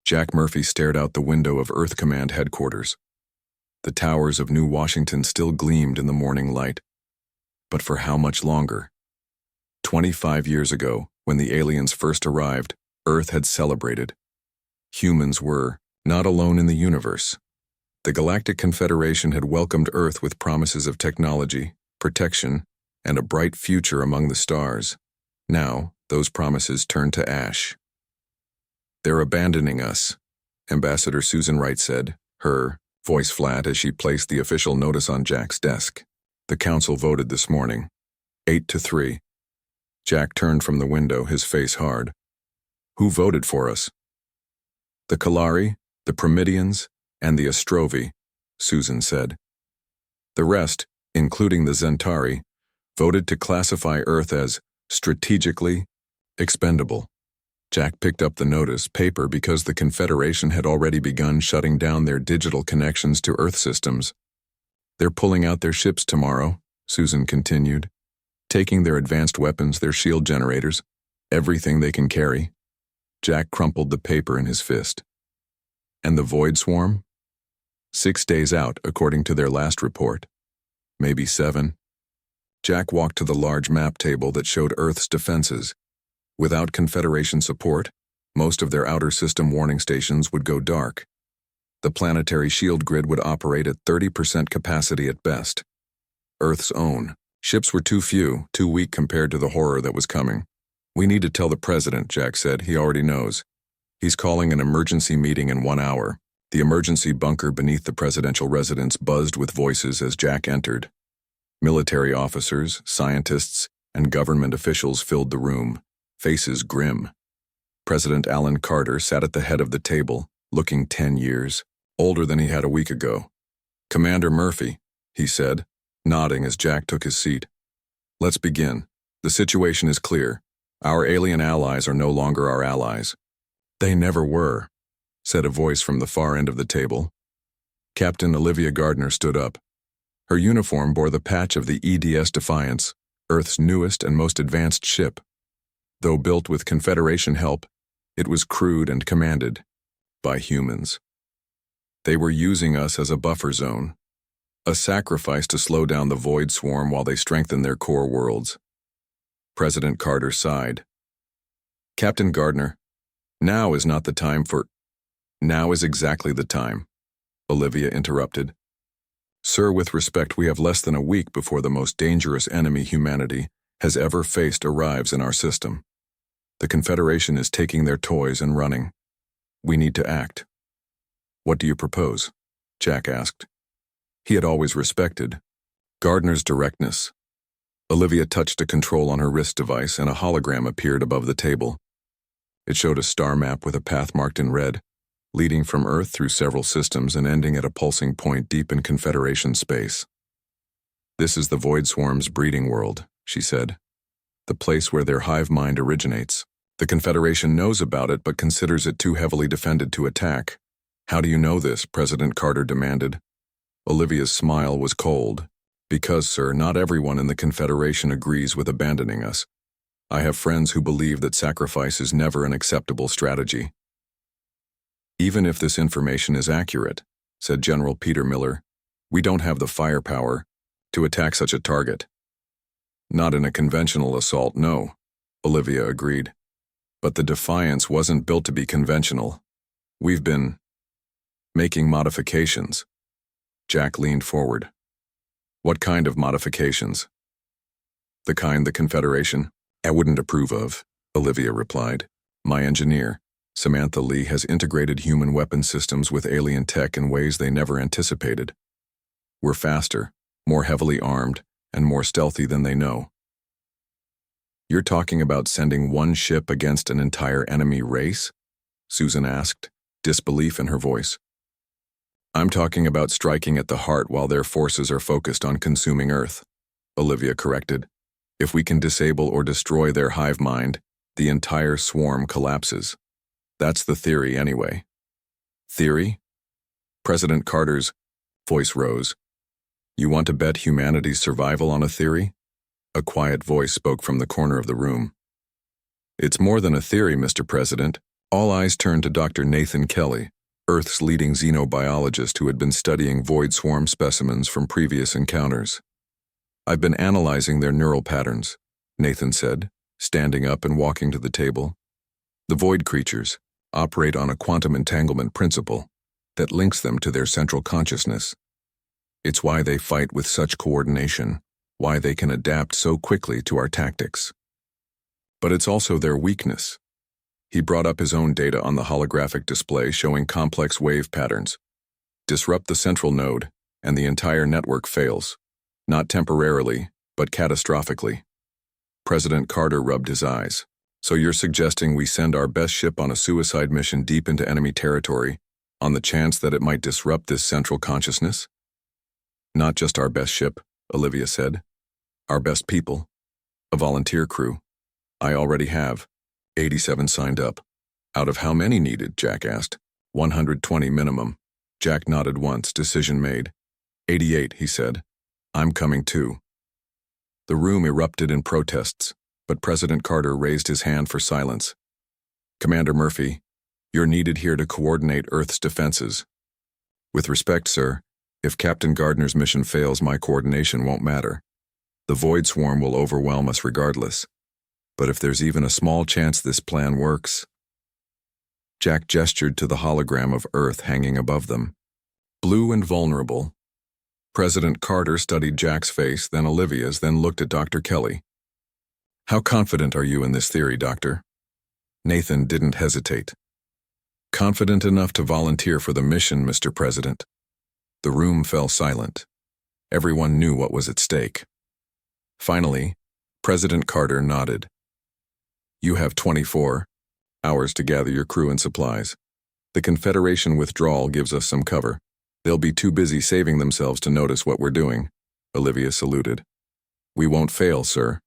Jack Murphy stared out the window of Earth Command headquarters. The towers of New Washington still gleamed in the morning light. But for how much longer? 25 years ago, when the aliens first arrived, Earth had celebrated. Humans were not alone in the universe. The Galactic Confederation had welcomed Earth with promises of technology, protection, and a bright future among the stars. Now, those promises turned to ash. "They're abandoning us," Ambassador Susan Wright said, her voice flat as she placed the official notice on Jack's desk. The council voted this morning, 8-3. Jack turned from the window, his face hard. "Who voted for us?" "The Kalari, the Promidians, and the Ostrovi," Susan said. "The rest, including the Zentari, voted to classify Earth as strategically expendable." Jack picked up the notice paper because the Confederation had already begun shutting down their digital connections to Earth systems. "They're pulling out their ships tomorrow," Susan continued, "taking their advanced weapons, their shield generators, everything they can carry." Jack crumpled the paper in his fist. "And the Void Swarm?" 6 days out, according to their last report. Maybe 7. Jack walked to the large map table that showed Earth's defenses. Without Confederation support, most of their outer system warning stations would go dark. The planetary shield grid would operate at 30% capacity at best. Earth's own. Ships were too few, too weak compared to the horror that was coming. "We need to tell the president," Jack said. "He already knows. He's calling an emergency meeting in 1 hour." The emergency bunker beneath the presidential residence buzzed with voices as Jack entered. Military officers, scientists, and government officials filled the room, faces grim. President Alan Carter sat at the head of the table, looking 10 years, older than he had a week ago. "Commander Murphy," he said, nodding as Jack took his seat. "Let's begin. The situation is clear. Our alien allies are no longer our allies." "They never were," said a voice from the far end of the table. Captain Olivia Gardner stood up. Her uniform bore the patch of the EDS Defiance, Earth's newest and most advanced ship. Though built with Confederation help, it was crewed and commanded by humans. They were using us as a buffer zone, a sacrifice to slow down the Void Swarm while they strengthened their core worlds. President Carter sighed. "Captain Gardner, now is not the time for—" "Now is exactly the time," Olivia interrupted. "Sir, with respect, we have less than a week before the most dangerous enemy humanity has ever faced arrives in our system. The Confederation is taking their toys and running. We need to act." "What do you propose?" Jack asked. He had always respected Gardner's directness. Olivia touched a control on her wrist device and a hologram appeared above the table. It showed a star map with a path marked in red, leading from Earth through several systems and ending at a pulsing point deep in Confederation space. "This is the Void Swarm's breeding world," she said. "The place where their hive mind originates. The Confederation knows about it but considers it too heavily defended to attack." "How do you know this?" President Carter demanded. Olivia's smile was cold. "Because, sir, not everyone in the Confederation agrees with abandoning us. I have friends who believe that sacrifice is never an acceptable strategy." "Even if this information is accurate," said General Peter Miller, "we don't have the firepower to attack such a target." "Not in a conventional assault, no," Olivia agreed. "But the Defiance wasn't built to be conventional. We've been making modifications." Jack leaned forward. "What kind of modifications?" "The kind the Confederation I wouldn't approve of," Olivia replied. "My engineer, Samantha Lee, has integrated human weapon systems with alien tech in ways they never anticipated. We're faster, more heavily armed, and more stealthy than they know." "You're talking about sending one ship against an entire enemy race?" Susan asked, disbelief in her voice. "I'm talking about striking at the heart while their forces are focused on consuming Earth," Olivia corrected. "If we can disable or destroy their hive mind, the entire swarm collapses. That's the theory anyway." "Theory?" President Carter's voice rose. "You want to bet humanity's survival on a theory?" A quiet voice spoke from the corner of the room. "It's more than a theory, Mr. President. All eyes turned to Dr. Nathan Kelly, Earth's leading xenobiologist who had been studying void swarm specimens from previous encounters. "I've been analyzing their neural patterns," Nathan said, standing up and walking to the table. "The void creatures operate on a quantum entanglement principle that links them to their central consciousness. It's why they fight with such coordination, why they can adapt so quickly to our tactics. But it's also their weakness." He brought up his own data on the holographic display showing complex wave patterns. "Disrupt the central node, and the entire network fails. Not temporarily, but catastrophically." President Carter rubbed his eyes. "So you're suggesting we send our best ship on a suicide mission deep into enemy territory, on the chance that it might disrupt this central consciousness?" "Not just our best ship," Olivia said. "Our best people. A volunteer crew. I already have 87 signed up." "Out of how many needed?" Jack asked. 120 minimum. Jack nodded once, decision made. 88, he said. "I'm coming too." The room erupted in protests, but President Carter raised his hand for silence. "Commander Murphy, you're needed here to coordinate Earth's defenses." "With respect, sir, if Captain Gardner's mission fails, my coordination won't matter. The void swarm will overwhelm us regardless. But if there's even a small chance this plan works—" Jack gestured to the hologram of Earth hanging above them. Blue and vulnerable. President Carter studied Jack's face, then Olivia's, then looked at Dr. Kelly. "How confident are you in this theory, Doctor?" Nathan didn't hesitate. "Confident enough to volunteer for the mission, Mr. President." The room fell silent. Everyone knew what was at stake. Finally, President Carter nodded. "You have 24 hours to gather your crew and supplies. The Confederation withdrawal gives us some cover. They'll be too busy saving themselves to notice what we're doing." Olivia saluted. "We won't fail, sir."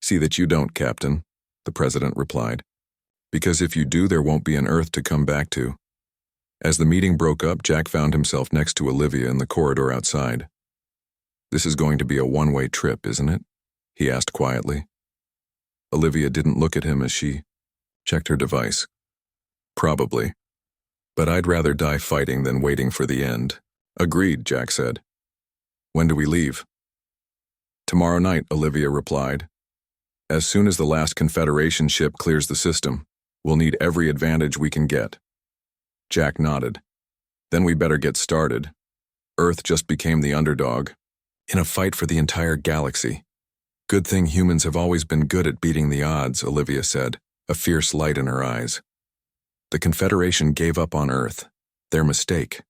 "See that you don't, Captain," the President replied. "Because if you do, there won't be an Earth to come back to." As the meeting broke up, Jack found himself next to Olivia in the corridor outside. "This is going to be a one-way trip, isn't it?" he asked quietly. Olivia didn't look at him as she checked her device. "Probably. But I'd rather die fighting than waiting for the end." "Agreed," Jack said. "When do we leave?" "Tomorrow night," Olivia replied. "As soon as the last Confederation ship clears the system, we'll need every advantage we can get." Jack nodded. "Then we better get started. Earth just became the underdog in a fight for the entire galaxy. Good thing humans have always been good at beating the odds," Olivia said, a fierce light in her eyes. "The Confederation gave up on Earth. Their mistake."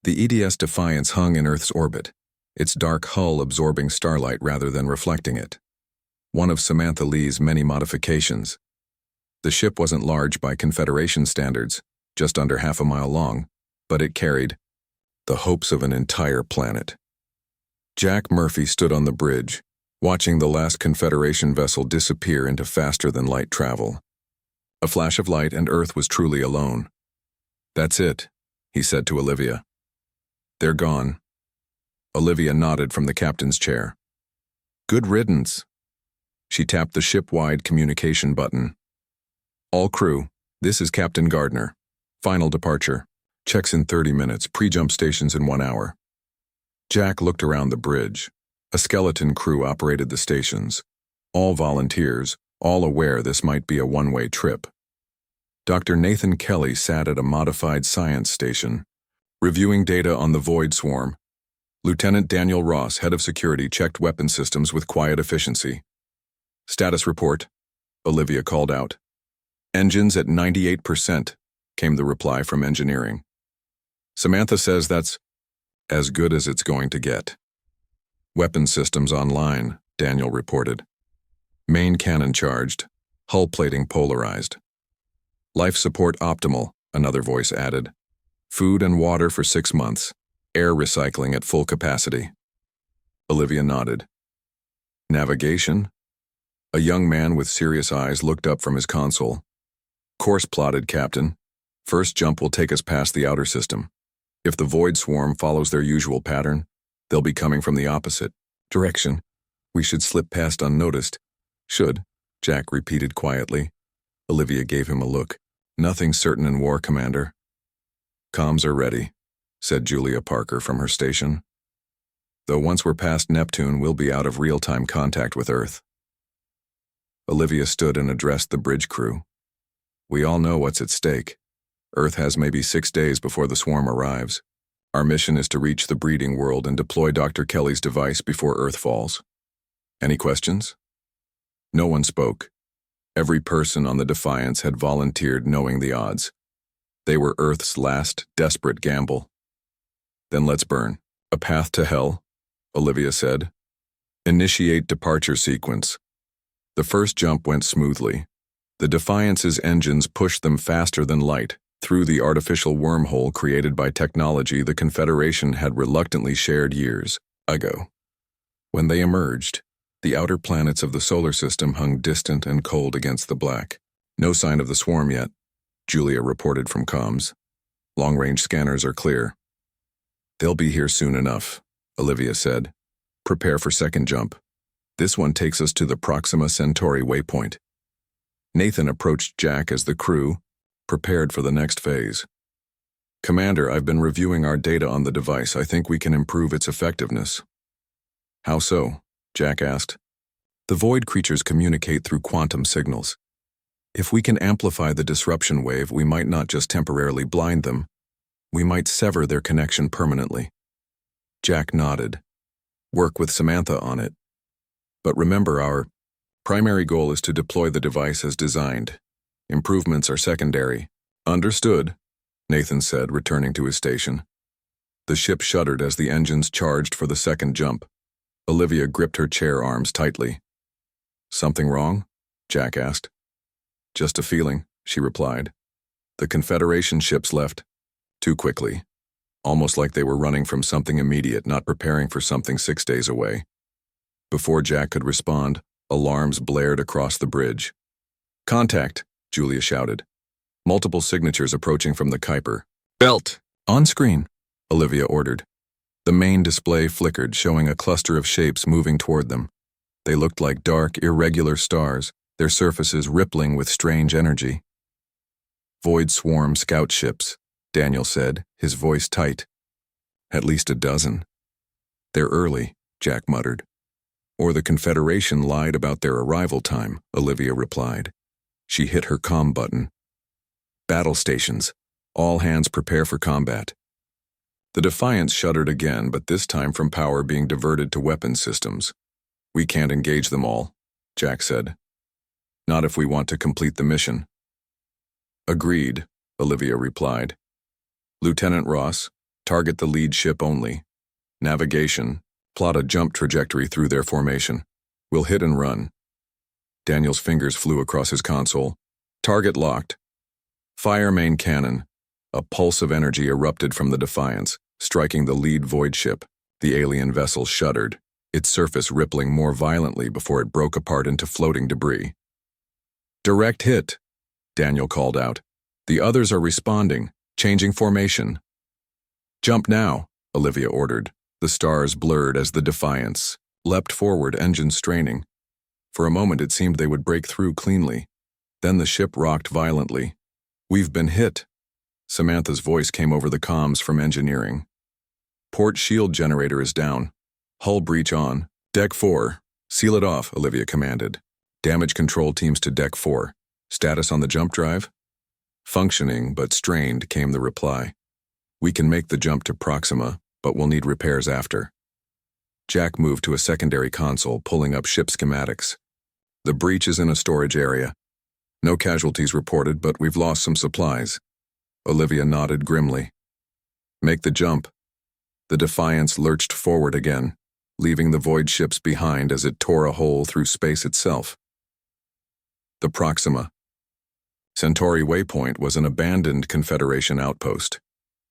The EDS Defiance hung in Earth's orbit, its dark hull absorbing starlight rather than reflecting it. One of Samantha Lee's many modifications. The ship wasn't large by Confederation standards, just under half a mile long, but it carried the hopes of an entire planet. Jack Murphy stood on the bridge, watching the last Confederation vessel disappear into faster-than-light travel. A flash of light and Earth was truly alone. "That's it," he said to Olivia. "They're gone." Olivia nodded from the captain's chair. "Good riddance." She tapped the ship-wide communication button. "All crew, this is Captain Gardner. Final departure. Checks in 30 minutes, pre-jump stations in 1 hour." Jack looked around the bridge. A skeleton crew operated the stations. All volunteers, all aware this might be a one-way trip. Dr. Nathan Kelly sat at a modified science station, reviewing data on the void swarm. Lieutenant Daniel Ross, head of security, checked weapon systems with quiet efficiency. "Status report," Olivia called out. "Engines at 98%, came the reply from engineering. "Samantha says that's as good as it's going to get." "Weapon systems online," Daniel reported. "Main cannon charged, hull plating polarized. Life support optimal," another voice added. "Food and water for 6 months, air recycling at full capacity." Olivia nodded. "Navigation?" A young man with serious eyes looked up from his console. "Course plotted, Captain. First jump will take us past the outer system. If the void swarm follows their usual pattern, they'll be coming from the opposite direction. We should slip past unnoticed." "Should," Jack repeated quietly. Olivia gave him a look. Nothing certain in war, Commander. Comms are ready, said Julia Parker from her station. Though once we're past Neptune, we'll be out of real-time contact with Earth. Olivia stood and addressed the bridge crew. We all know what's at stake. Earth has maybe 6 days before the swarm arrives. Our mission is to reach the breeding world and deploy Dr. Kelly's device before Earth falls. Any questions? No one spoke. Every person on the Defiance had volunteered knowing the odds. They were Earth's last desperate gamble. Then let's burn. A path to hell, Olivia said. Initiate departure sequence. The first jump went smoothly. The Defiance's engines pushed them faster than light, through the artificial wormhole created by technology the Confederation had reluctantly shared years ago. When they emerged, the outer planets of the solar system hung distant and cold against the black. No sign of the swarm yet, Julia reported from comms. Long-range scanners are clear. They'll be here soon enough, Olivia said. Prepare for second jump. This one takes us to the Proxima Centauri waypoint. Nathan approached Jack as the crew prepared for the next phase. Commander, I've been reviewing our data on the device. I think we can improve its effectiveness. How so? Jack asked. The void creatures communicate through quantum signals. If we can amplify the disruption wave, we might not just temporarily blind them. We might sever their connection permanently. Jack nodded. Work with Samantha on it. But remember, our primary goal is to deploy the device as designed. Improvements are secondary. Understood, Nathan said, returning to his station. The ship shuddered as the engines charged for the second jump. Olivia gripped her chair arms tightly. Something wrong? Jack asked. Just a feeling, she replied. The Confederation ships left too quickly, almost like they were running from something immediate, not preparing for something 6 days away. Before Jack could respond, alarms blared across the bridge. Contact, Julia shouted. Multiple signatures approaching from the Kuiper. Belt! On screen, Olivia ordered. The main display flickered, showing a cluster of shapes moving toward them. They looked like dark, irregular stars, their surfaces rippling with strange energy. Void swarm scout ships, Daniel said, his voice tight. At least a dozen. They're early, Jack muttered. Or the Confederation lied about their arrival time, Olivia replied. She hit her comm button. Battle stations. All hands prepare for combat. The Defiance shuddered again, but this time from power being diverted to weapons systems. We can't engage them all, Jack said. Not if we want to complete the mission. Agreed, Olivia replied. Lieutenant Ross, target the lead ship only. Navigation, plot a jump trajectory through their formation. We'll hit and run. Daniel's fingers flew across his console. Target locked. Fire main cannon. A pulse of energy erupted from the Defiance, striking the lead void ship. The alien vessel shuddered, its surface rippling more violently before it broke apart into floating debris. Direct hit, Daniel called out. The others are responding, changing formation. Jump now, Olivia ordered. The stars blurred as the Defiance leapt forward, engines straining. For a moment it seemed they would break through cleanly. Then the ship rocked violently. We've been hit. Samantha's voice came over the comms from engineering. Port shield generator is down. Hull breach on. Deck 4. Seal it off, Olivia commanded. Damage control teams to Deck 4. Status on the jump drive? Functioning, but strained, came the reply. We can make the jump to Proxima, but we'll need repairs after. Jack moved to a secondary console, pulling up ship schematics. The breach is in a storage area. No casualties reported, but we've lost some supplies. Olivia nodded grimly. Make the jump. The Defiance lurched forward again, leaving the void ships behind as it tore a hole through space itself. The Proxima. Centauri Waypoint was an abandoned Confederation outpost.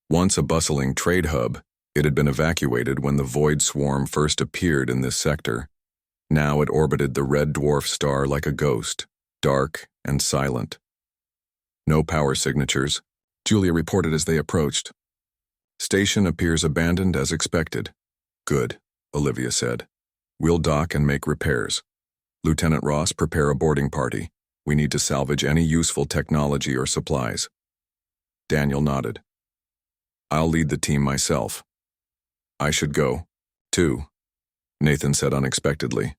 Once a bustling trade hub, it had been evacuated when the void swarm first appeared in this sector. Now it orbited the red dwarf star like a ghost, dark and silent. No power signatures, Julia reported as they approached. Station appears abandoned as expected. Good, Olivia said. We'll dock and make repairs. Lieutenant Ross, prepare a boarding party. We need to salvage any useful technology or supplies. Daniel nodded. I'll lead the team myself. I should go, too, Nathan said unexpectedly.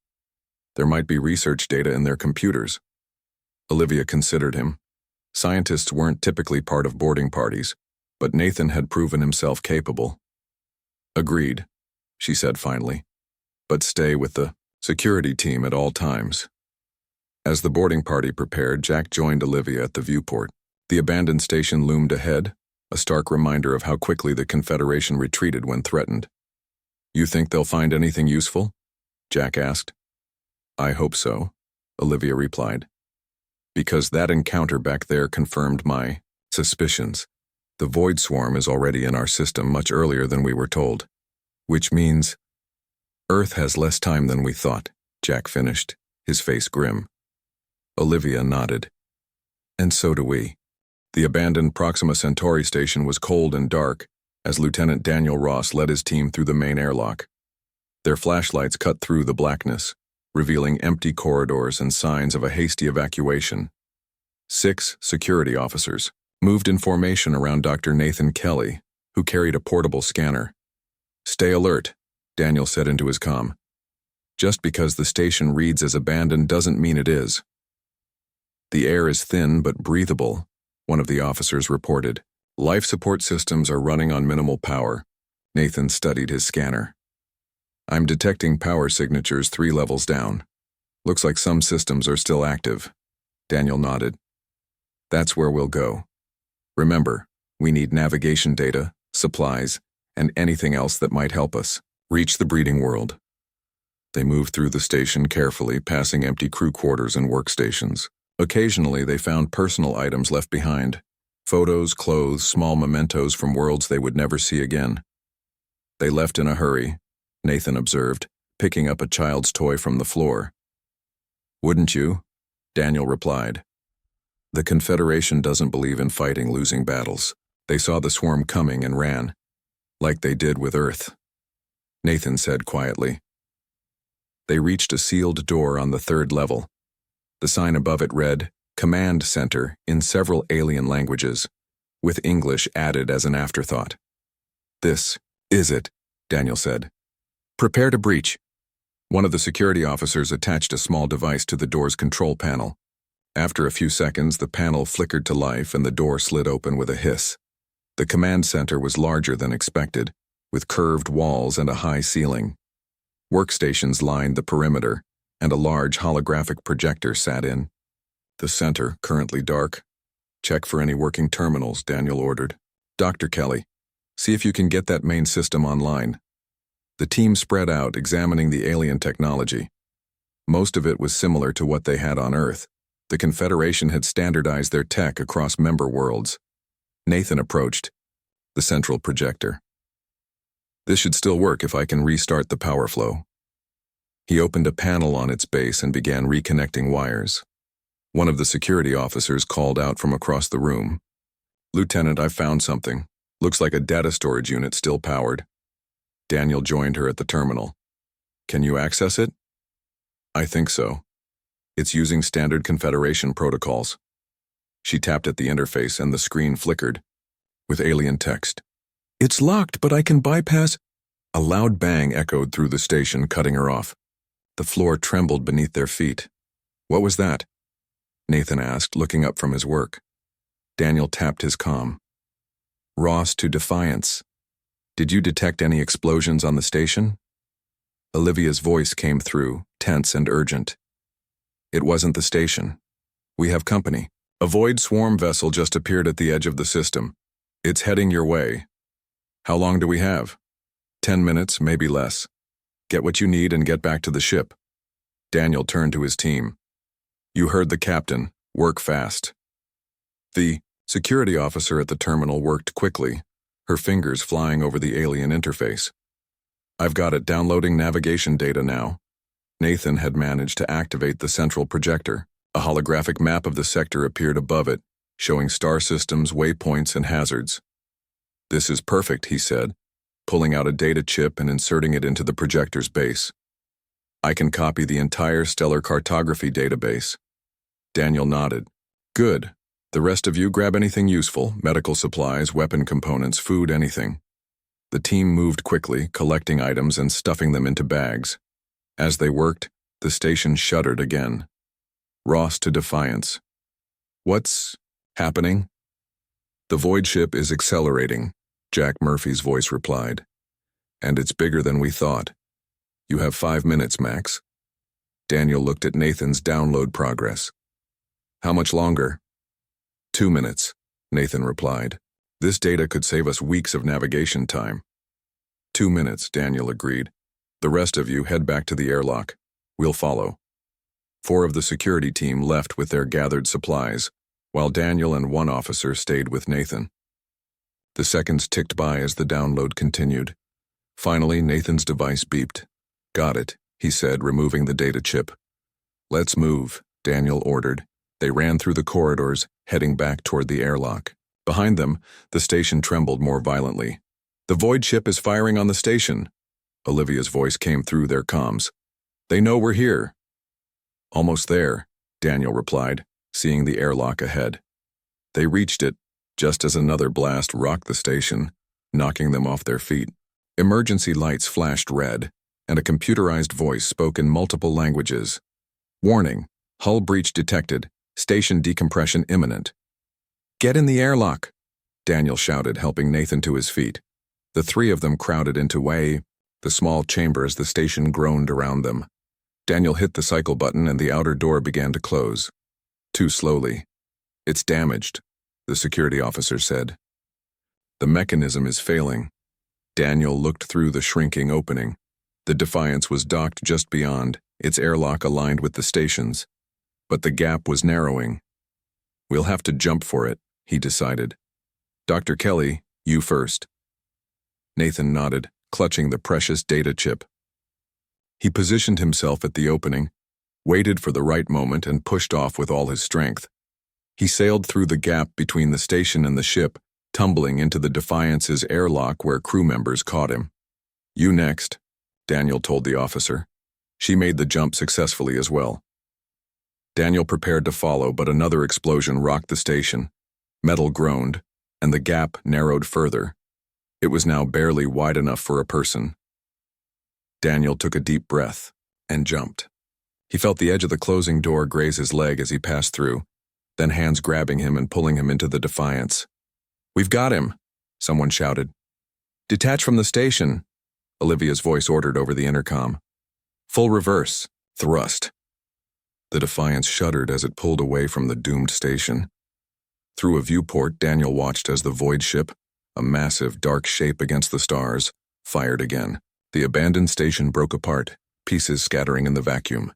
There might be research data in their computers. Olivia considered him. Scientists weren't typically part of boarding parties, but Nathan had proven himself capable. Agreed, she said finally, but stay with the security team at all times. As the boarding party prepared, Jack joined Olivia at the viewport. The abandoned station loomed ahead, a stark reminder of how quickly the Confederation retreated when threatened. You think they'll find anything useful? Jack asked. I hope so, Olivia replied. Because that encounter back there confirmed my suspicions. The Void Swarm is already in our system much earlier than we were told. Which means Earth has less time than we thought, Jack finished, his face grim. Olivia nodded. And so do we. The abandoned Proxima Centauri station was cold and dark as Lieutenant Daniel Ross led his team through the main airlock. Their flashlights cut through the blackness, revealing empty corridors and signs of a hasty evacuation. 6 security officers moved in formation around Dr. Nathan Kelly, who carried a portable scanner. Stay alert, Daniel said into his comm. Just because the station reads as abandoned doesn't mean it is. The air is thin but breathable, one of the officers reported. Life support systems are running on minimal power. Nathan studied his scanner. I'm detecting power signatures 3 levels down. Looks like some systems are still active. Daniel nodded. That's where we'll go. Remember, we need navigation data, supplies, and anything else that might help us reach the breeding world. They moved through the station carefully, passing empty crew quarters and workstations. Occasionally, they found personal items left behind. Photos, clothes, small mementos from worlds they would never see again. They left in a hurry, Nathan observed, picking up a child's toy from the floor. Wouldn't you? Daniel replied. The Confederation doesn't believe in fighting losing battles. They saw the swarm coming and ran, like they did with Earth. Nathan said quietly. They reached a sealed door on the 3rd level. The sign above it read, Command Center, in several alien languages, with English added as an afterthought. This is it, Daniel said. Prepare to breach. One of the security officers attached a small device to the door's control panel. After a few seconds, the panel flickered to life and the door slid open with a hiss. The command center was larger than expected, with curved walls and a high ceiling. Workstations lined the perimeter, and a large holographic projector sat in. The center, currently dark. Check for any working terminals, Daniel ordered. Dr. Kelly, see if you can get that main system online. The team spread out, examining the alien technology. Most of it was similar to what they had on Earth. The Confederation had standardized their tech across member worlds. Nathan approached the central projector. This should still work if I can restart the power flow. He opened a panel on its base and began reconnecting wires. One of the security officers called out from across the room. Lieutenant, I've found something. Looks like a data storage unit still powered. Daniel joined her at the terminal. Can you access it? I think so. It's using standard Confederation protocols. She tapped at the interface and the screen flickered, with alien text. It's locked, but I can bypass. A loud bang echoed through the station, cutting her off. The floor trembled beneath their feet. What was that? Nathan asked, looking up from his work. Daniel tapped his comm. Ross to Defiance. Did you detect any explosions on the station? Olivia's voice came through, tense and urgent. It wasn't the station. We have company. A void swarm vessel just appeared at the edge of the system. It's heading your way. How long do we have? 10 minutes, maybe less. Get what you need and get back to the ship. Daniel turned to his team. You heard the captain. Work fast. The security officer at the terminal worked quickly, her fingers flying over the alien interface. I've got it, downloading navigation data now. Nathan had managed to activate the central projector. A holographic map of the sector appeared above it, showing star systems, waypoints, and hazards. This is perfect, he said, pulling out a data chip and inserting it into the projector's base. I can copy the entire stellar cartography database. Daniel nodded. Good. The rest of you grab anything useful, medical supplies, weapon components, food, anything. The team moved quickly, collecting items and stuffing them into bags. As they worked, the station shuddered again. Ross to Defiance. What's happening? The void ship is accelerating, Jack Murphy's voice replied. And it's bigger than we thought. You have 5 minutes, Max. Daniel looked at Nathan's download progress. How much longer? 2 minutes, Nathan replied. This data could save us weeks of navigation time. 2 minutes, Daniel agreed. The rest of you head back to the airlock. We'll follow. 4 of the security team left with their gathered supplies, while Daniel and 1 officer stayed with Nathan. The seconds ticked by as the download continued. Finally, Nathan's device beeped. Got it, he said, removing the data chip. Let's move, Daniel ordered. They ran through the corridors, heading back toward the airlock. Behind them, the station trembled more violently. The void ship is firing on the station. Olivia's voice came through their comms. They know we're here. Almost there, Daniel replied, seeing the airlock ahead. They reached it, just as another blast rocked the station, knocking them off their feet. Emergency lights flashed red, and a computerized voice spoke in multiple languages. Warning, hull breach detected, station decompression imminent. Get in the airlock, Daniel shouted, helping Nathan to his feet. The 3 of them crowded into the small chamber as the station groaned around them. Daniel hit the cycle button and the outer door began to close. Too slowly. It's damaged, the security officer said. The mechanism is failing. Daniel looked through the shrinking opening. The Defiance was docked just beyond, its airlock aligned with the station's. But the gap was narrowing. We'll have to jump for it, he decided. Dr. Kelly, you first. Nathan nodded, clutching the precious data chip. He positioned himself at the opening, waited for the right moment, and pushed off with all his strength. He sailed through the gap between the station and the ship, tumbling into the Defiance's airlock where crew members caught him. You next, Daniel told the officer. She made the jump successfully as well. Daniel prepared to follow, but another explosion rocked the station. Metal groaned, and the gap narrowed further. It was now barely wide enough for a person. Daniel took a deep breath and jumped. He felt the edge of the closing door graze his leg as he passed through, then hands grabbing him and pulling him into the Defiance. We've got him, someone shouted. Detach from the station, Olivia's voice ordered over the intercom. Full reverse, thrust. The Defiance shuddered as it pulled away from the doomed station. Through a viewport, Daniel watched as the void ship, a massive dark shape against the stars, fired again. The abandoned station broke apart, pieces scattering in the vacuum.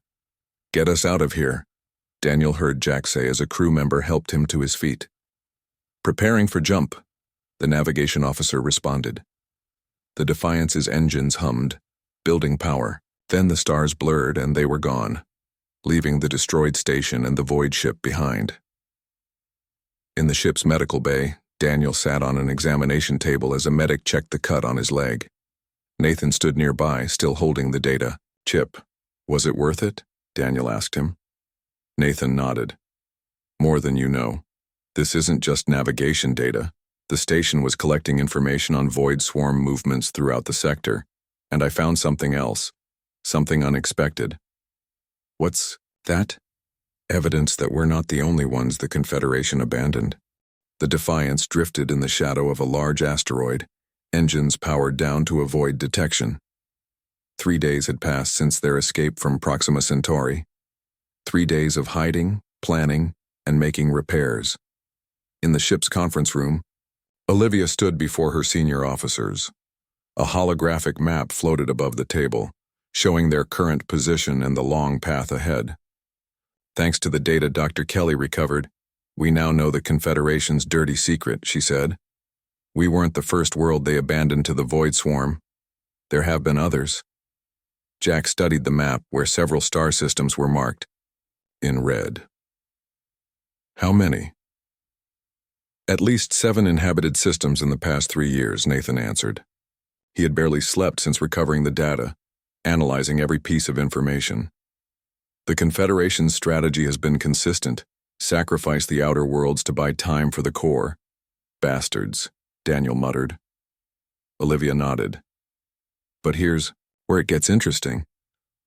Get us out of here, Daniel heard Jack say as a crew member helped him to his feet. Preparing for jump, the navigation officer responded. The Defiance's engines hummed, building power. Then the stars blurred and they were gone, leaving the destroyed station and the void ship behind. In the ship's medical bay, Daniel sat on an examination table as a medic checked the cut on his leg. Nathan stood nearby, still holding the data chip. Was it worth it? Daniel asked him. Nathan nodded. More than you know. This isn't just navigation data. The station was collecting information on void swarm movements throughout the sector, and I found something else, something unexpected. What's that? Evidence that we're not the only ones the Confederation abandoned. The Defiance drifted in the shadow of a large asteroid, engines powered down to avoid detection. 3 days had passed since their escape from Proxima Centauri. 3 days of hiding, planning, and making repairs. In the ship's conference room, Olivia stood before her senior officers. A holographic map floated above the table, showing their current position and the long path ahead. Thanks to the data Dr. Kelly recovered, we now know the Confederation's dirty secret, she said. We weren't the first world they abandoned to the void swarm. There have been others. Jack studied the map where several star systems were marked in red. How many? At least 7 inhabited systems in the past 3 years, Nathan answered. He had barely slept since recovering the data, analyzing every piece of information. The Confederation's strategy has been consistent. Sacrifice the outer worlds to buy time for the core. Bastards, Daniel muttered. Olivia nodded. But here's where it gets interesting.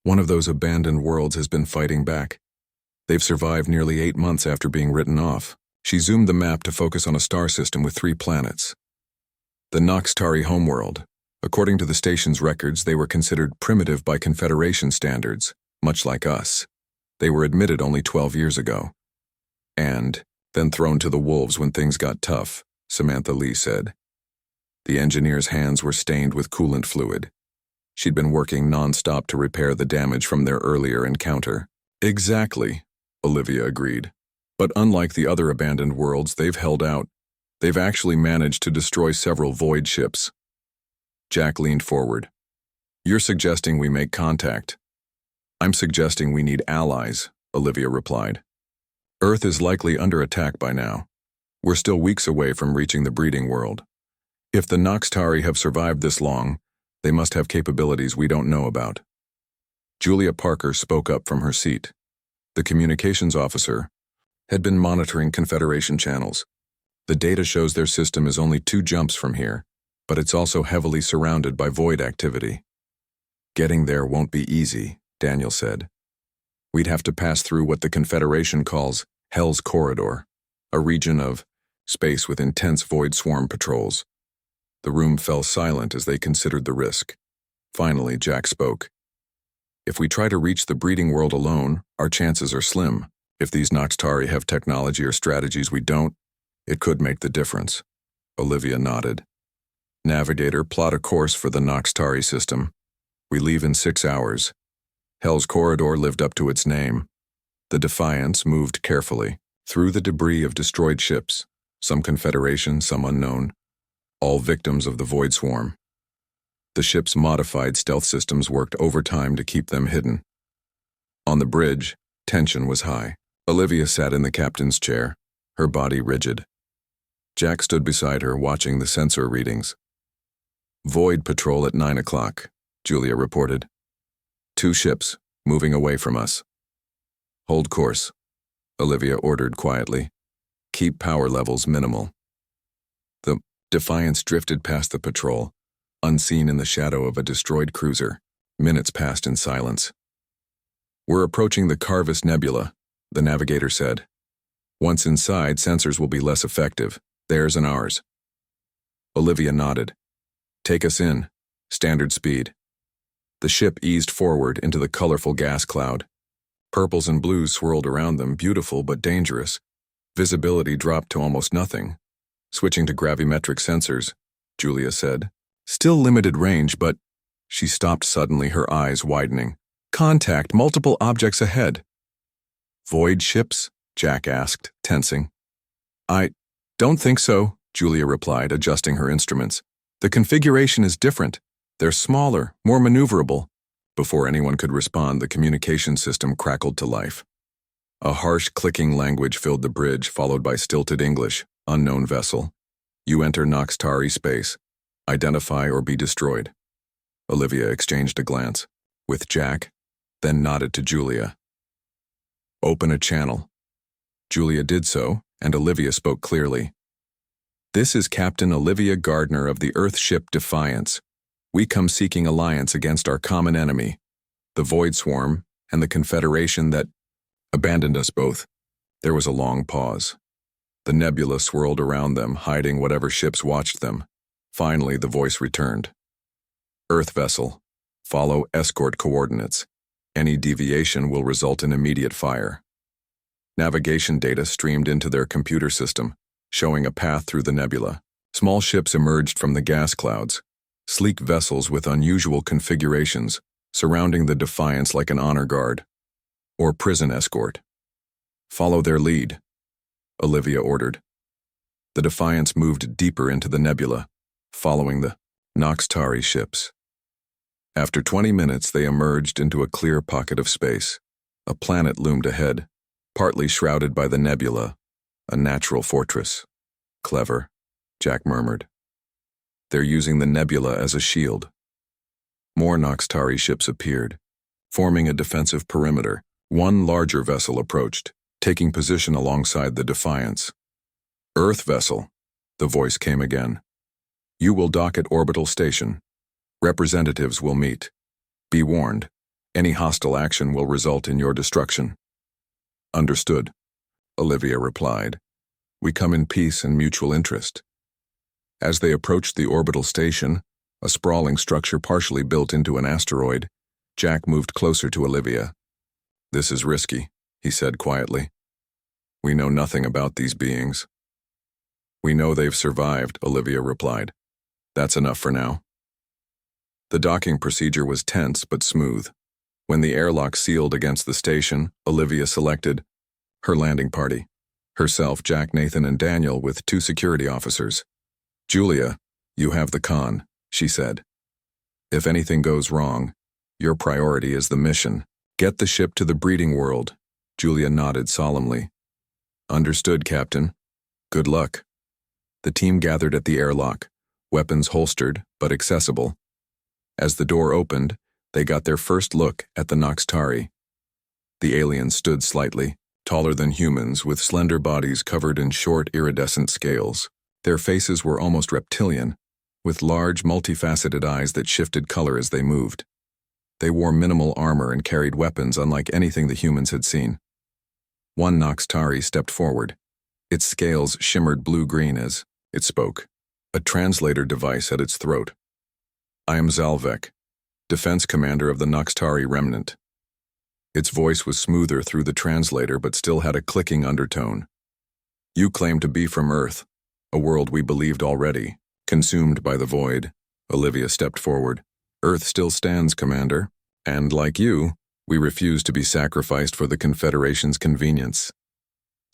One of those abandoned worlds has been fighting back. They've survived nearly 8 months after being written off. She zoomed the map to focus on a star system with 3 planets. The Noxtari homeworld. According to the station's records, they were considered primitive by Confederation standards, much like us. They were admitted only 12 years ago. And then thrown to the wolves when things got tough, Samantha Lee said. The engineer's hands were stained with coolant fluid. She'd been working non-stop to repair the damage from their earlier encounter. Exactly, Olivia agreed. But unlike the other abandoned worlds, they've held out. They've actually managed to destroy several void ships. Jack leaned forward. You're suggesting we make contact. I'm suggesting we need allies, Olivia replied. Earth is likely under attack by now. We're still weeks away from reaching the breeding world. If the Noxtari have survived this long, they must have capabilities we don't know about. Julia Parker spoke up from her seat. The communications officer had been monitoring Confederation channels. The data shows their system is only 2 jumps from here, but it's also heavily surrounded by void activity. Getting there won't be easy, Daniel said. We'd have to pass through what the Confederation calls Hell's Corridor, a region of space with intense void swarm patrols. The room fell silent as they considered the risk. Finally, Jack spoke. If we try to reach the breeding world alone, our chances are slim. If these Noxtari have technology or strategies we don't, it could make the difference. Olivia nodded. Navigator, plot a course for the Noxtari system. We leave in 6 hours. Hell's Corridor lived up to its name. The Defiance moved carefully, through the debris of destroyed ships, some Confederation, some unknown, all victims of the Void Swarm. The ship's modified stealth systems worked overtime to keep them hidden. On the bridge, tension was high. Olivia sat in the captain's chair, her body rigid. Jack stood beside her, watching the sensor readings. Void patrol at 9 o'clock, Julia reported. 2 ships, moving away from us. Hold course, Olivia ordered quietly. Keep power levels minimal. The Defiance drifted past the patrol, unseen in the shadow of a destroyed cruiser. Minutes passed in silence. We're approaching the Carvis Nebula, the navigator said. Once inside, sensors will be less effective, theirs and ours. Olivia nodded. Take us in, standard speed. The ship eased forward into the colorful gas cloud. Purples and blues swirled around them, beautiful but dangerous. Visibility dropped to almost nothing. Switching to gravimetric sensors, Julia said. Still limited range, but... She stopped suddenly, her eyes widening. Contact, multiple objects ahead. Void ships? Jack asked, tensing. I don't think so, Julia replied, adjusting her instruments. The configuration is different. They're smaller, more maneuverable. Before anyone could respond, the communication system crackled to life. A harsh clicking language filled the bridge, followed by stilted English. Unknown vessel. You enter Noxtari space. Identify or be destroyed. Olivia exchanged a glance with Jack, then nodded to Julia. Open a channel. Julia did so, and Olivia spoke clearly. This is Captain Olivia Gardner of the Earth ship Defiance. We come seeking alliance against our common enemy, the Void Swarm and the Confederation that abandoned us both. There was a long pause. The nebula swirled around them, hiding whatever ships watched them. Finally, the voice returned. Earth vessel. Follow escort coordinates. Any deviation will result in immediate fire. Navigation data streamed into their computer system, showing a path through the nebula. Small ships emerged from the gas clouds, sleek vessels with unusual configurations, surrounding the Defiance like an honor guard, or prison escort. Follow their lead, Olivia ordered. The Defiance moved deeper into the nebula, following the Noxtari ships. After 20 minutes, they emerged into a clear pocket of space. A planet loomed ahead, partly shrouded by the nebula, a natural fortress. Clever, Jack murmured. They're using the nebula as a shield. More Noxtari ships appeared, forming a defensive perimeter, One larger vessel approached, taking position alongside the Defiance. "Earth vessel," the voice came again. "You will dock at orbital station. Representatives will meet. Be warned, any hostile action will result in your destruction." "Understood," Olivia replied. "We come in peace and mutual interest." As they approached the orbital station, a sprawling structure partially built into an asteroid, Jack moved closer to Olivia. "This is risky," he said quietly. "We know nothing about these beings." "We know they've survived," Olivia replied. "That's enough for now." The docking procedure was tense but smooth. When the airlock sealed against the station, Olivia selected her landing party. Herself, Jack, Nathan, and Daniel with 2 security officers. "Julia, you have the con," she said. "If anything goes wrong, your priority is the mission. Get the ship to the breeding world." Julia nodded solemnly. "Understood, Captain. Good luck." The team gathered at the airlock, weapons holstered but accessible. As the door opened, they got their first look at the Noxtari. The aliens stood slightly, taller than humans, with slender bodies covered in short, iridescent scales. Their faces were almost reptilian, with large, multifaceted eyes that shifted color as they moved. They wore minimal armor and carried weapons unlike anything the humans had seen. One Noxtari stepped forward. Its scales shimmered blue-green as it spoke, a translator device at its throat. "I am Zalvek, defense commander of the Noxtari remnant." Its voice was smoother through the translator but still had a clicking undertone. "You claim to be from Earth, a world we believed already, consumed by the void." Olivia stepped forward. "Earth still stands, Commander, and like you, we refuse to be sacrificed for the Confederation's convenience."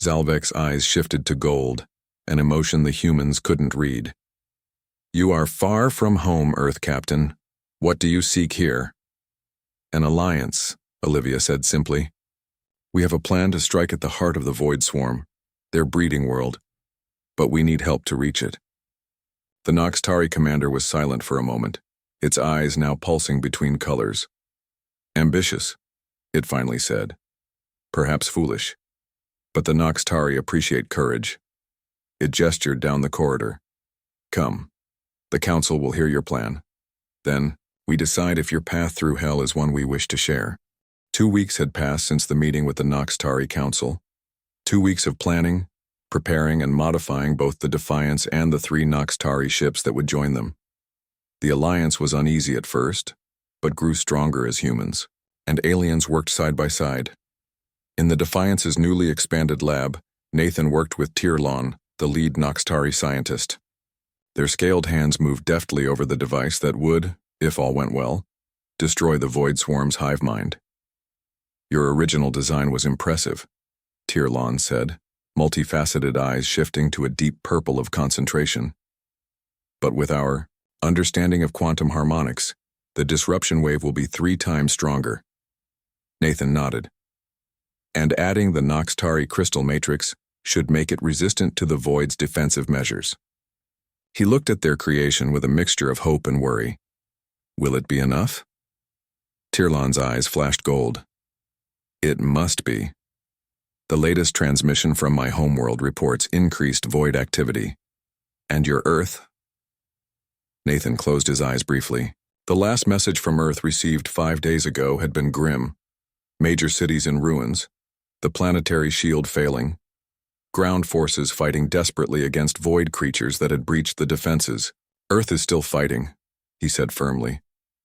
Zalvek's eyes shifted to gold, an emotion the humans couldn't read. "You are far from home, Earth Captain. What do you seek here?" "An alliance," Olivia said simply. "We have a plan to strike at the heart of the Void Swarm, their breeding world, but we need help to reach it." The Noxtari commander was silent for a moment, its eyes now pulsing between colors. "Ambitious," it finally said. "Perhaps foolish. But the Noxtari appreciate courage." It gestured down the corridor. "Come. The Council will hear your plan. Then, we decide if your path through hell is one we wish to share." 2 weeks had passed since the meeting with the Noxtari Council. 2 weeks of planning, preparing and modifying both the Defiance and the 3 Noxtari ships that would join them. The alliance was uneasy at first, but grew stronger as humans, and aliens worked side by side. In the Defiance's newly expanded lab, Nathan worked with Tirlon, the lead Noxtari scientist. Their scaled hands moved deftly over the device that would, if all went well, destroy the Void Swarm's hive mind. "Your original design was impressive," Tirlon said, multifaceted eyes shifting to a deep purple of concentration. "But with our understanding of quantum harmonics, the disruption wave will be 3 times stronger." Nathan nodded. "And adding the Noxtari crystal matrix should make it resistant to the Void's defensive measures." He looked at their creation with a mixture of hope and worry. "Will it be enough?" Tirlon's eyes flashed gold. "It must be. The latest transmission from my homeworld reports increased Void activity. And your Earth?" Nathan closed his eyes briefly. The last message from Earth received 5 days ago had been grim. Major cities in ruins, the planetary shield failing, ground forces fighting desperately against Void creatures that had breached the defenses. "Earth is still fighting," he said firmly.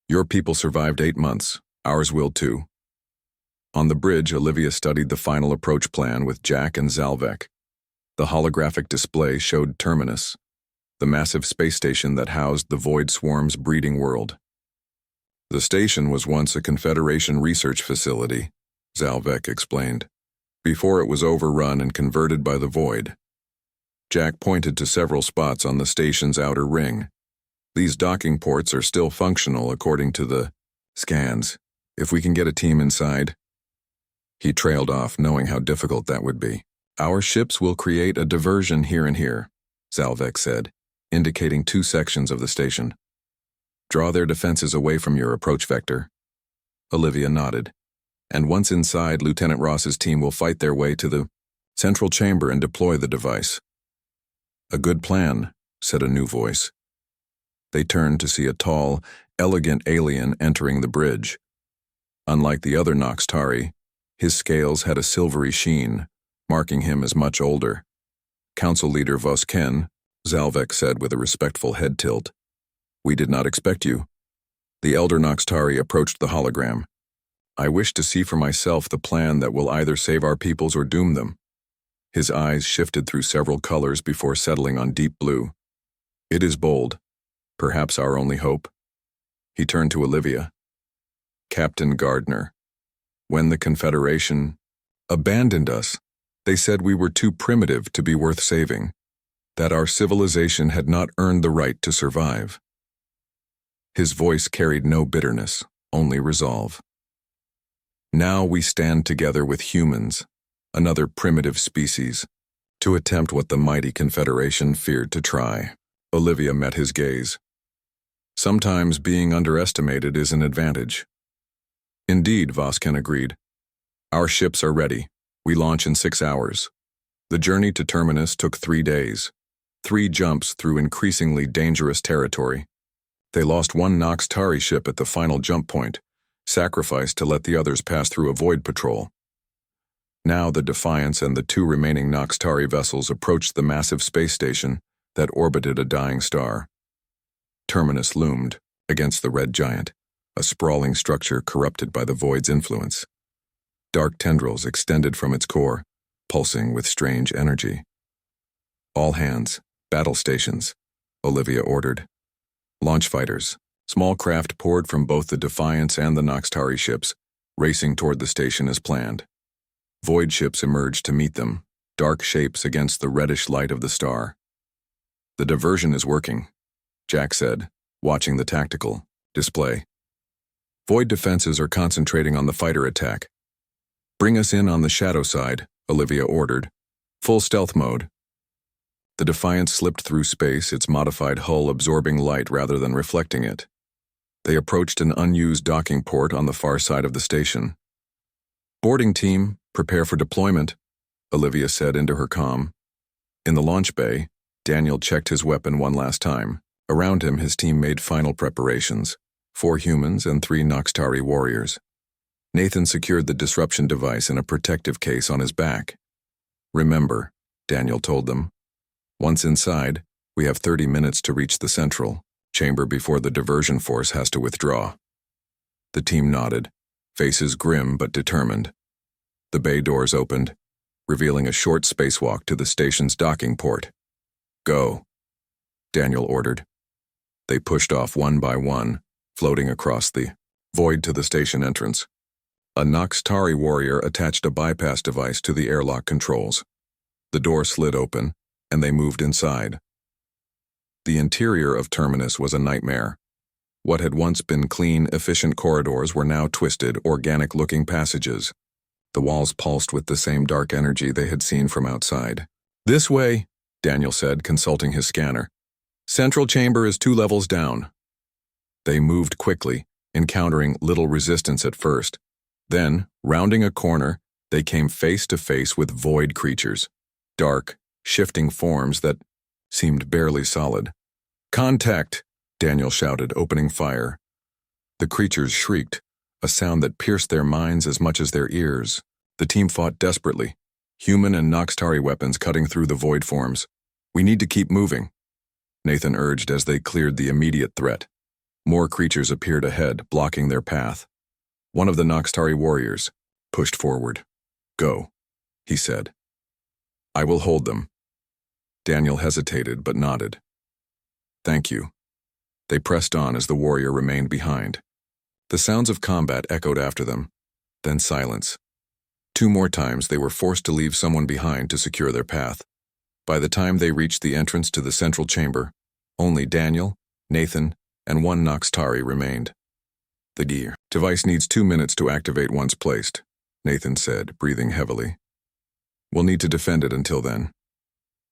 "Your people survived 8 months. Ours will too." On the bridge, Olivia studied the final approach plan with Jack and Zalvek. The holographic display showed Terminus, the massive space station that housed the Void Swarm's breeding world. "The station was once a Confederation research facility," Zalvek explained, "before it was overrun and converted by the Void." Jack pointed to several spots on the station's outer ring. "These docking ports are still functional according to the scans. If we can get a team inside." He trailed off, knowing how difficult that would be. "Our ships will create a diversion here and here," Zalvek said, indicating 2 sections of the station. "Draw their defenses away from your approach vector." Olivia nodded. and once inside, Lieutenant Ross's team will fight their way to the central chamber and deploy the device. A good plan, said a new voice. They turned to see a tall, elegant alien entering the bridge. Unlike the other Noxtari, his scales had a silvery sheen, marking him as much older. Council Leader Vosken, Zalvek said with a respectful head tilt. We did not expect you. The elder Noxtari approached the hologram. I wish to see for myself the plan that will either save our peoples or doom them. His eyes shifted through several colors before settling on deep blue. It is bold, perhaps our only hope. He turned to Olivia. Captain Gardner, when the Confederation abandoned us, they said we were too primitive to be worth saving, that our civilization had not earned the right to survive. His voice carried no bitterness, only resolve. Now we stand together with humans, another primitive species, to attempt what the mighty Confederation feared to try. Olivia met his gaze. Sometimes being underestimated is an advantage. Indeed, Vosken agreed. Our ships are ready. We launch in 6 hours. The journey to Terminus took 3 days. 3 jumps through increasingly dangerous territory. They lost one Noxtari ship at the final jump point, sacrificed to let the others pass through a void patrol. Now the Defiance and the 2 remaining Noxtari vessels approached the massive space station that orbited a dying star. Terminus loomed against the red giant, a sprawling structure corrupted by the void's influence. Dark tendrils extended from its core, pulsing with strange energy. All hands, battle stations, Olivia ordered. Launch fighters, small craft poured from both the Defiance and the Noxtari ships, racing toward the station as planned. Void ships emerged to meet them, dark shapes against the reddish light of the star. The diversion is working, Jack said, watching the tactical display. Void defenses are concentrating on the fighter attack. Bring us in on the shadow side, Olivia ordered. Full stealth mode. The Defiance slipped through space, its modified hull absorbing light rather than reflecting it. They approached an unused docking port on the far side of the station. Boarding team, prepare for deployment, Olivia said into her comm. In the launch bay, Daniel checked his weapon one last time. Around him, his team made final preparations. 4 humans and 3 Noxtari warriors. Nathan secured the disruption device in a protective case on his back. Remember, Daniel told them. Once inside, we have 30 minutes to reach the central chamber before the diversion force has to withdraw. The team nodded, faces grim but determined. The bay doors opened, revealing a short spacewalk to the station's docking port. Go, Daniel ordered. They pushed off one by one, floating across the void to the station entrance. A Noxtari warrior attached a bypass device to the airlock controls. The door slid open, and they moved inside. The interior of Terminus was a nightmare. What had once been clean, efficient corridors were now twisted, organic-looking passages. The walls pulsed with the same dark energy they had seen from outside. This way, Daniel said, consulting his scanner. Central chamber is 2 levels down. They moved quickly, encountering little resistance at first. Then, rounding a corner, they came face to face with void creatures. Dark, shifting forms that seemed barely solid. Contact, Daniel shouted, opening fire. The creatures shrieked, a sound that pierced their minds as much as their ears. The team fought desperately, human and Noxtari weapons cutting through the void forms. We need to keep moving, Nathan urged as they cleared the immediate threat. More creatures appeared ahead, blocking their path. One of the Noxtari warriors pushed forward. Go, he said. I will hold them. Daniel hesitated but nodded. Thank you. They pressed on as the warrior remained behind. The sounds of combat echoed after them, then silence. 2 more times they were forced to leave someone behind to secure their path. By the time they reached the entrance to the central chamber, only Daniel, Nathan, and 1 Noxtari remained. The gear device needs 2 minutes to activate once placed, Nathan said, breathing heavily. We'll need to defend it until then.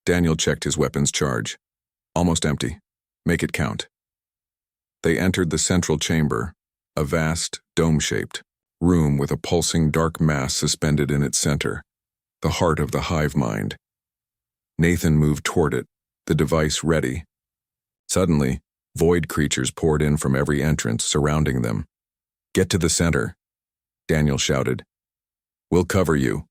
Daniel checked his weapon's charge. Almost empty. Make it count. They entered the central chamber, a vast, dome-shaped, room with a pulsing dark mass suspended in its center, the heart of the hive mind. Nathan moved toward it, the device ready. Suddenly, void creatures poured in from every entrance, surrounding them. "Get to the center," Daniel shouted. "We'll cover you."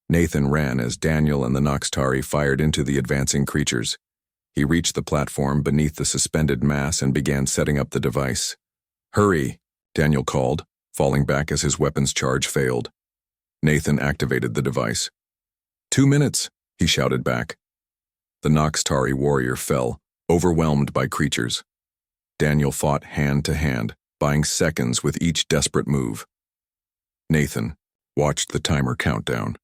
Nathan ran as Daniel and the Noxtari fired into the advancing creatures. He reached the platform beneath the suspended mass and began setting up the device. "Hurry," Daniel called, falling back as his weapon's charge failed. Nathan activated the device. 2 minutes, he shouted back. The Noxtari warrior fell, overwhelmed by creatures. Daniel fought hand to hand, buying seconds with each desperate move. Nathan watched the timer count down.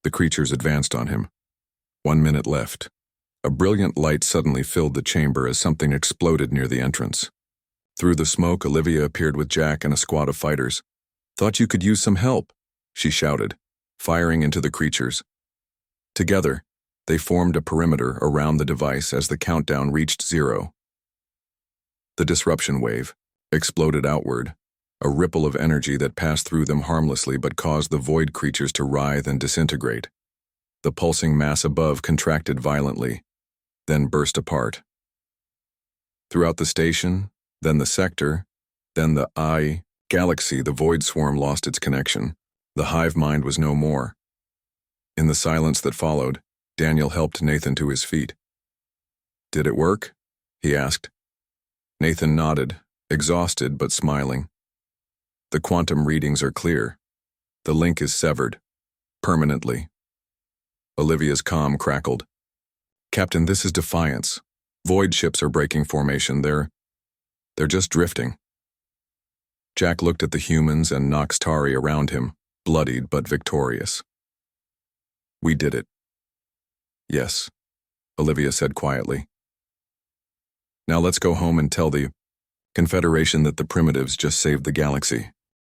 The creatures advanced on him. 1 minute left. A brilliant light suddenly filled the chamber as something exploded near the entrance. Through the smoke, Olivia appeared with Jack and a squad of fighters. "Thought you could use some help," she shouted, firing into the creatures. Together, they formed a perimeter around the device as the countdown reached 0. The disruption wave exploded outward, a ripple of energy that passed through them harmlessly but caused the void creatures to writhe and disintegrate. The pulsing mass above contracted violently, then burst apart. Throughout the station, then the sector, then the galaxy, the void swarm lost its connection. The hive mind was no more. In the silence that followed, Daniel helped Nathan to his feet. "Did it work?" he asked. Nathan nodded, exhausted but smiling. "The quantum readings are clear. The link is severed. Permanently." Olivia's comm crackled. "Captain, this is Defiance. Void ships are breaking formation. They're just drifting." Jack looked at the humans and Noxtari around him, bloodied but victorious. "We did it." "Yes," Olivia said quietly. "Now let's go home and tell the Confederation that the primitives just saved the galaxy."